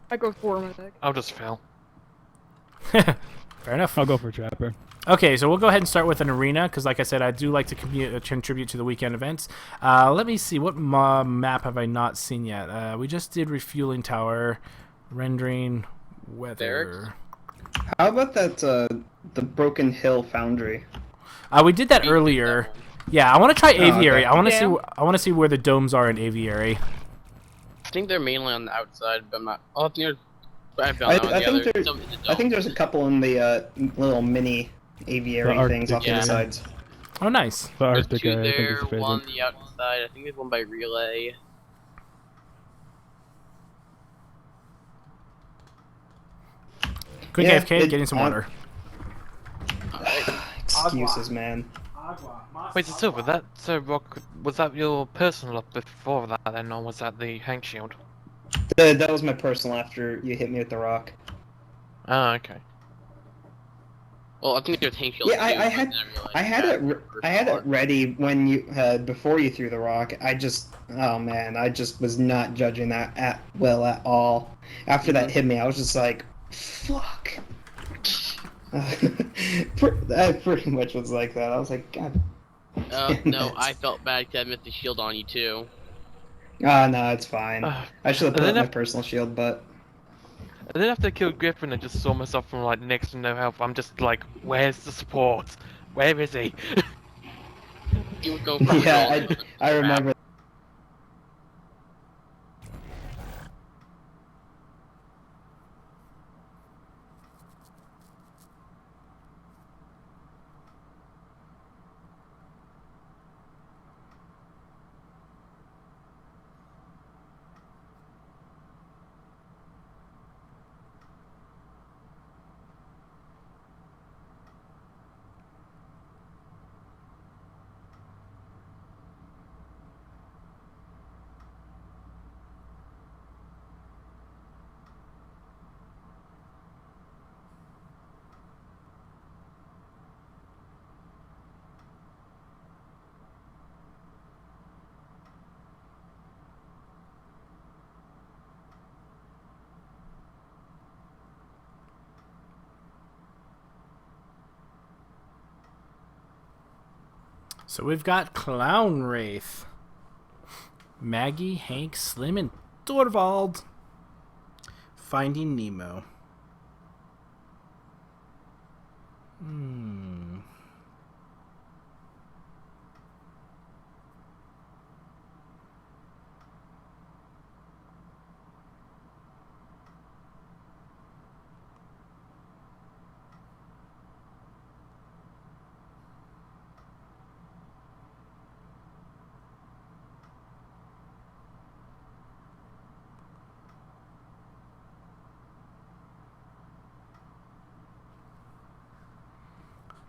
I go for medic. I'll just fail. Fair enough. I'll go for trapper. Okay, so we'll go ahead and start with an arena, because like I said, I do like to contribute to the weekend events. Let me see, what map have I not seen yet? We just did refueling tower, rendering, weather. How about that, the Broken Hill Foundry? We did that earlier. Yeah, I want to try aviary. Okay. I want to see. I want to see where the domes are in aviary. I think they're mainly on the outside, but I'm not. Oh, I think there's a couple in the little mini aviary things off to the sides. Oh, nice. The There's Arctic two area, I think, is there, favorite. one on the outside. I think there's one by relay. Quick Yeah, AFK, getting some water. Excuses, man. Wait, so was that your personal up before that then, or was that the Hank shield? That was my personal after you hit me with the rock. Ah, okay. Well, I think there's tank shield. Yeah, I had it ready when you before you threw the rock. Oh man, I just was not judging that at all. After that hit me, I was just like, fuck. I pretty much was like that. I was like, God. No, I felt bad because I missed the shield on you too. No, it's fine. I should have put up my personal shield, but. And then after I killed Griffin, I just saw myself from like next to no health. I'm just like, where's the support? Where is he? You would go for Yeah, I remember. So we've got Clown Wraith, Maggie, Hank, Slim, and Dorvald. Finding Nemo.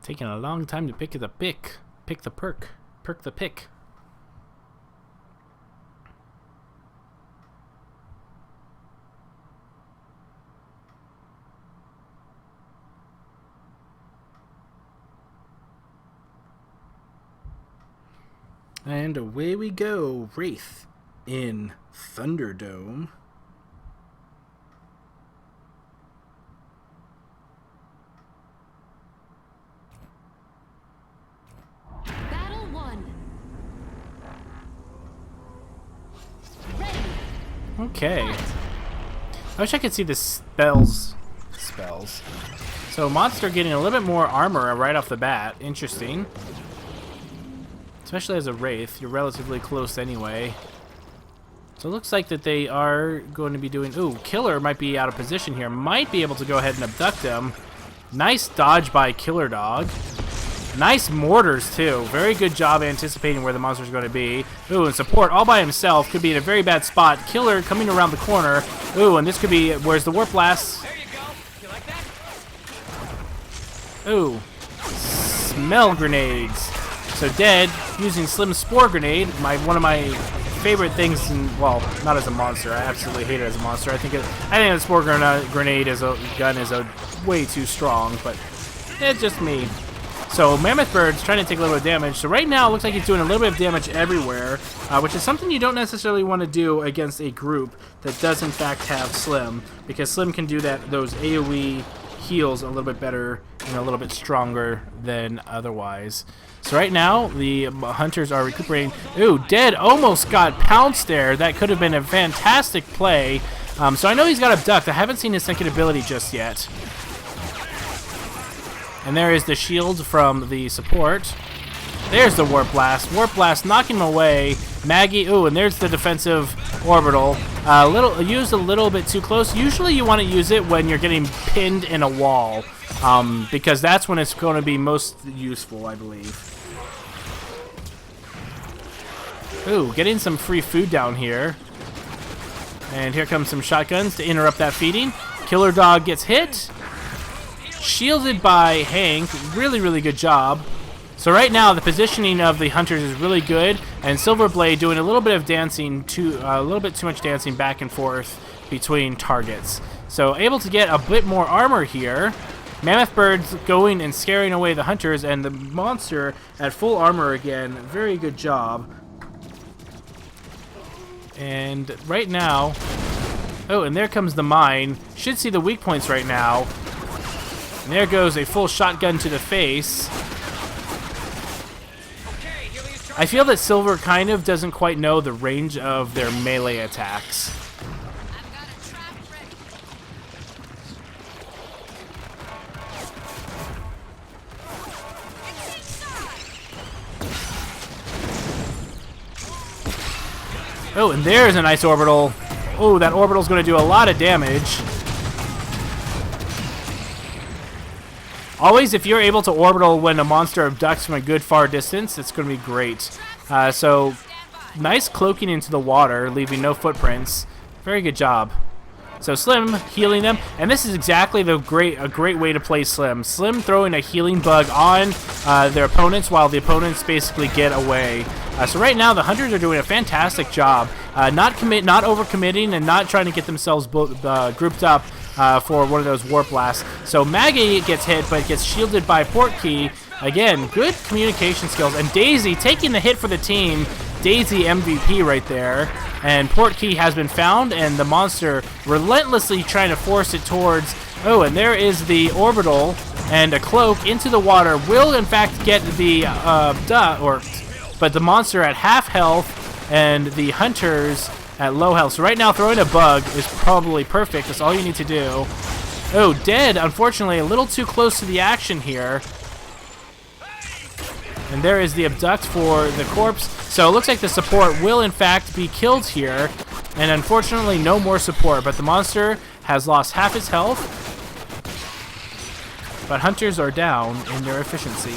Taking a long time to pick the pick. Pick the perk. Perk the pick. And away we go. Wraith in Thunderdome. Okay. I wish I could see the spells. So monster getting a little bit more armor right off the bat. Interesting. Especially as a wraith, you're relatively close anyway. So it looks like that they are going to be doing... Ooh, Killer might be out of position here. Might be able to go ahead and abduct him. Nice dodge by Killer Dog. Nice mortars, too. Very good job anticipating where the monster's going to be. Ooh, and support all by himself. Could be in a very bad spot. Killer coming around the corner. Ooh, and this could be... Where's the Warp Blast? There you go. You like that? Ooh. Smell grenades. So dead, using Slim's Spore Grenade. One of my favorite things in... Well, not as a monster. I absolutely hate it as a monster. I think the Spore Grenade as a gun is way too strong, but it's just me. So Mammoth Bird's trying to take a little bit of damage. So right now, it looks like he's doing a little bit of damage everywhere, which is something you don't necessarily want to do against a group that does in fact have Slim, because Slim can do those AoE heals a little bit better and a little bit stronger than otherwise. So right now, the hunters are recuperating. Ooh, Dead almost got pounced there. That could have been a fantastic play. So I know he's got Abduct. I haven't seen his second ability just yet. And there is the shield from the support. There's the Warp Blast. Warp Blast knocking him away. Maggie, ooh, and there's the defensive orbital. Used a little bit too close. Usually you want to use it when you're getting pinned in a wall, because that's when it's going to be most useful, I believe. Ooh, getting some free food down here. And here comes some shotguns to interrupt that feeding. Killer Dog gets hit. Shielded by Hank. Really, really good job. So right now, the positioning of the hunters is really good, and Silverblade doing a little bit of dancing, a little bit too much dancing back and forth between targets. So able to get a bit more armor here. Mammoth Bird's going and scaring away the hunters, and the monster at full armor again. Very good job. And right now, oh, and there comes the mine. Should see the weak points right now. And there goes a full shotgun to the face. I feel that Silver kind of doesn't quite know the range of their melee attacks. Oh, and there's a nice orbital. Oh, that orbital's going to do a lot of damage. Always, if you're able to orbital when a monster abducts from a good far distance, it's going to be great. So, nice cloaking into the water, leaving no footprints. Very good job. So Slim healing them, and this is exactly a great way to play Slim. Slim throwing a healing bug on their opponents while the opponents basically get away. So right now the hunters are doing a fantastic job, not overcommitting and not trying to get themselves grouped up for one of those warp blasts. So Maggie gets hit, but gets shielded by Portkey. Again, good communication skills, and Daisy taking the hit for the team. Daisy MVP right there. And Portkey has been found, and the monster relentlessly trying to force it towards... Oh, and there is the orbital, and a cloak into the water will in fact get the but the monster at half health and the hunters at low health. So right now throwing a bug is probably perfect. That's all you need to do. Oh, Dead, unfortunately, a little too close to the action here. And there is the abduct for the corpse. So it looks like the support will in fact be killed here. And unfortunately no more support, but the monster has lost half his health. But hunters are down in their efficiency.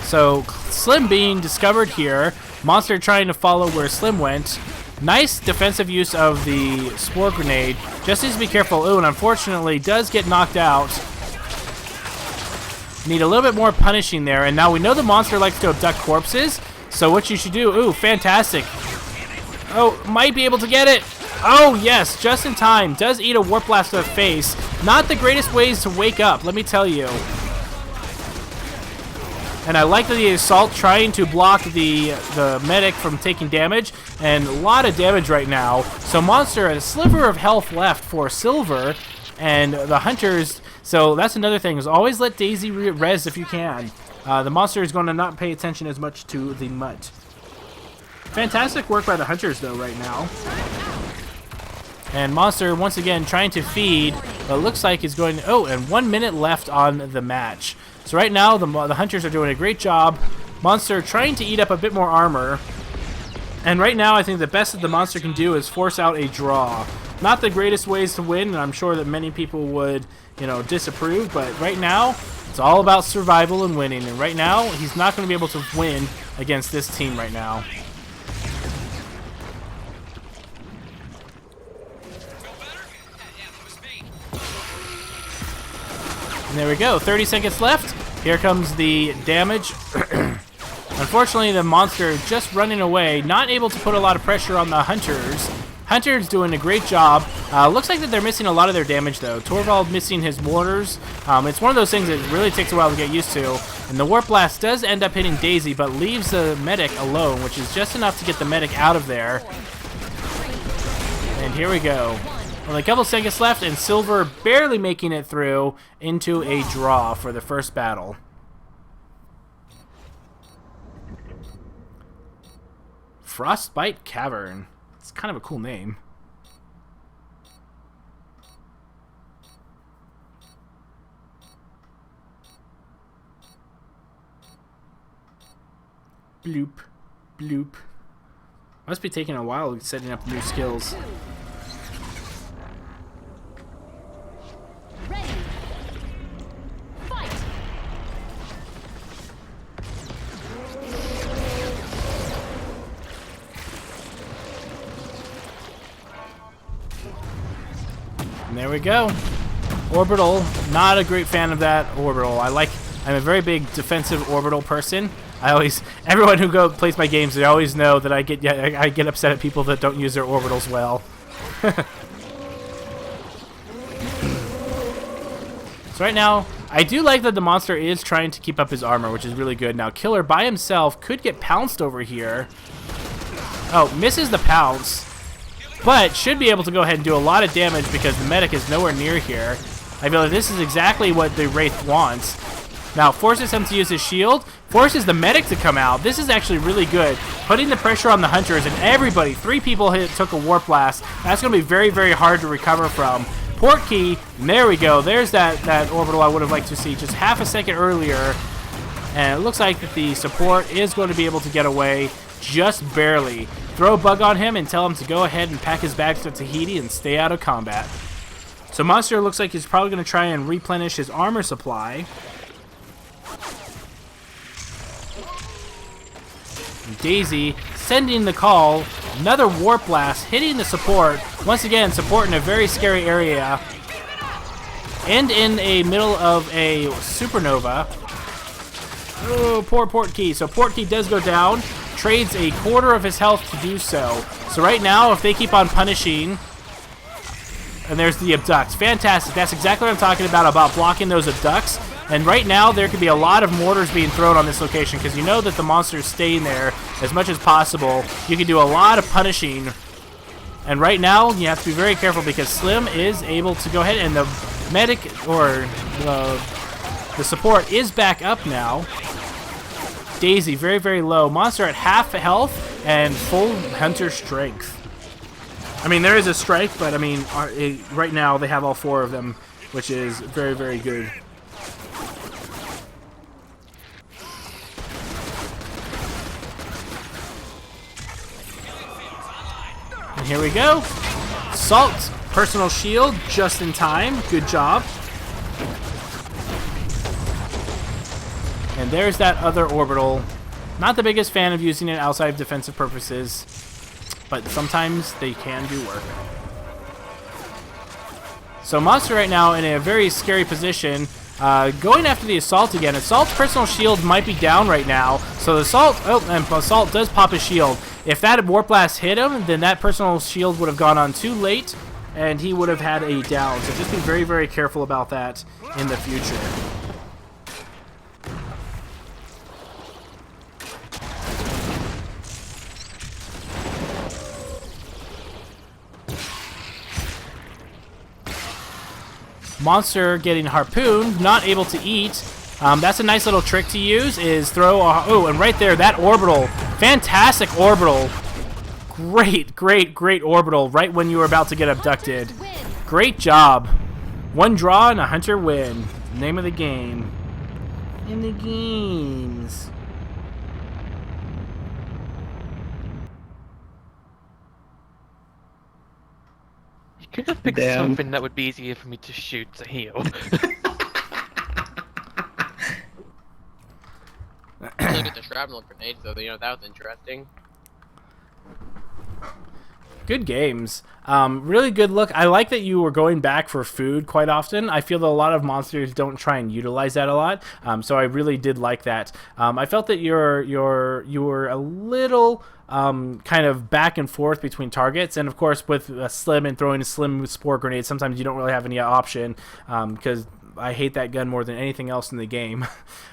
So Slim being discovered here. Monster trying to follow where Slim went. Nice defensive use of the spore grenade. Just needs to be careful. Ooh, and unfortunately does get knocked out. Need a little bit more punishing there. And now we know the monster likes to abduct corpses. So what you should do... Ooh, fantastic. Oh, might be able to get it. Oh, yes, just in time. Does eat a warp blast to the face. Not the greatest ways to wake up, let me tell you. And I like the assault trying to block the medic from taking damage. And a lot of damage right now. So monster, a sliver of health left for Silver. And the hunters... So that's another thing, is always let Daisy res if you can. The monster is going to not pay attention as much to the mutt. Fantastic work by the hunters, though, right now. And monster, once again, trying to feed, but looks like he's going... Oh, and 1 minute left on the match. So right now, the hunters are doing a great job. Monster trying to eat up a bit more armor. And right now, I think the best that the monster can do is force out a draw. Not the greatest ways to win, and I'm sure that many people would, you know, disapprove, but right now, it's all about survival and winning, and right now, he's not going to be able to win against this team right now. And there we go, 30 seconds left. Here comes the damage. Unfortunately, the monster just running away, not able to put a lot of pressure on the hunters. Hunter's doing a great job. Looks like that they're missing a lot of their damage, though. Torvald missing his mortars. It's one of those things that really takes a while to get used to. And the Warp Blast does end up hitting Daisy, but leaves the medic alone, which is just enough to get the medic out of there. And here we go. Only a couple seconds left, and Silver barely making it through into a draw for the first battle. Frostbite Cavern. It's kind of a cool name. Bloop. Bloop. Must be taking a while setting up new skills. Ready. Fight. And there we go. Orbital, not a great fan of that orbital. I'm a very big defensive orbital person. Everyone who plays my games, they always know that I get upset at people that don't use their orbitals well. So right now, I do like that the monster is trying to keep up his armor, which is really good. Now, Killer by himself could get pounced over here. Oh, misses the pounce, but should be able to go ahead and do a lot of damage because the medic is nowhere near here. I feel like this is exactly what the Wraith wants. Now, forces him to use his shield, forces the medic to come out. This is actually really good. Putting the pressure on the hunters, and everybody, 3 people took a Warp Blast. That's going to be very, very hard to recover from. Portkey, and there we go. There's that orbital I would have liked to see just half a second earlier. And it looks like that the support is going to be able to get away just barely. Throw a bug on him and tell him to go ahead and pack his bags to Tahiti and stay out of combat. So Monster looks like he's probably going to try and replenish his armor supply. Daisy sending the call. Another Warp Blast hitting the support. Once again, support in a very scary area. And in the middle of a supernova. Oh, poor Portkey. So Portkey does go down. Trades a quarter of his health to do so. So right now, if they keep on punishing... And there's the abducts. Fantastic. That's exactly what I'm talking about blocking those abducts. And right now, there could be a lot of mortars being thrown on this location because you know that the monster's staying there as much as possible. You can do a lot of punishing. And right now, you have to be very careful because Slim is able to go ahead and the medic or the support is back up now. Daisy very, very low. Monster at half health and full hunter strength. I mean, there is a strike, but I mean, right now they have all 4 of them, which is very, very good. And here we go. Salt, personal shield, just in time. Good job. And there's that other orbital. Not the biggest fan of using it outside of defensive purposes, but sometimes they can do work. So Monster right now in a very scary position, going after the Assault again. Assault's personal shield might be down right now, so the Assault, and Assault does pop his shield. If that Warp Blast hit him, then that personal shield would have gone on too late, and he would have had a down. So just be very, very careful about that in the future. Monster getting harpooned, not able to eat. That's a nice little trick to use, is throw a... Oh, and right there, that orbital. Fantastic orbital. Great, great, great orbital right when you were about to get abducted. Great job. 1 draw and a hunter win. Name of the game. In the games. You could have picked something that would be easier for me to shoot to heal. Look at the shrapnel grenade, so that was interesting. Good games. Really good look. I like that you were going back for food quite often. I feel that a lot of monsters don't try and utilize that a lot. So I really did like that. I felt that you were a little kind of back and forth between targets, and of course with Slim and throwing a Slim spore grenade, sometimes you don't really have any option because I hate that gun more than anything else in the game.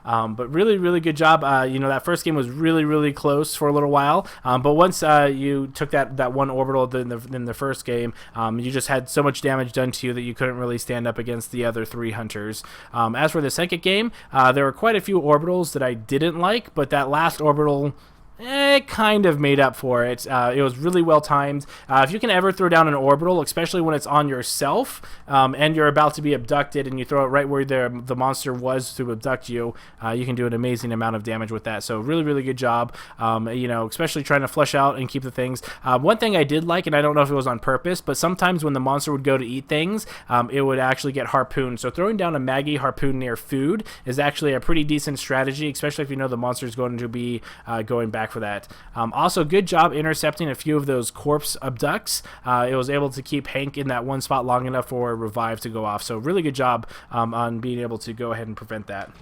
But really, really good job. That first game was really, really close for a little while. But once you took that one orbital in the first game, you just had so much damage done to you that you couldn't really stand up against the other 3 hunters. As for the second game, there were quite a few orbitals that I didn't like, but that last orbital, it kind of made up for it. It was really well timed. If you can ever throw down an orbital, especially when it's on yourself and you're about to be abducted and you throw it right where the monster was to abduct you, you can do an amazing amount of damage with that. So really, really good job, especially trying to flush out and keep the things. One thing I did like, and I don't know if it was on purpose, but sometimes when the monster would go to eat things, it would actually get harpooned. So throwing down a Maggie harpoon near food is actually a pretty decent strategy, especially if you know the monster is going to be going back for that. Also, good job intercepting a few of those corpse abducts. It was able to keep Hank in that one spot long enough for a revive to go off. So really good job on being able to go ahead and prevent that.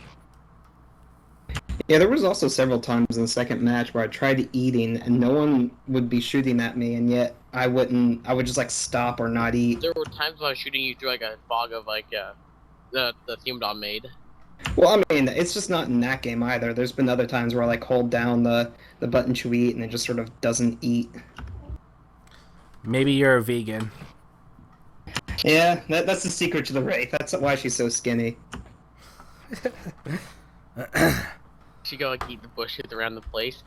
Yeah, there was also several times in the second match where I tried eating and no one would be shooting at me, and yet I wouldn't. I would just like stop or not eat. There were times when I was shooting you through like a fog of like the theme dom made. Well, I mean, it's just not in that game either. There's been other times where I like hold down the button to eat and it just sort of doesn't eat. Maybe you're a vegan. Yeah, that's the secret to the Wraith. That's why she's so skinny. She go like eat the bushes around the place.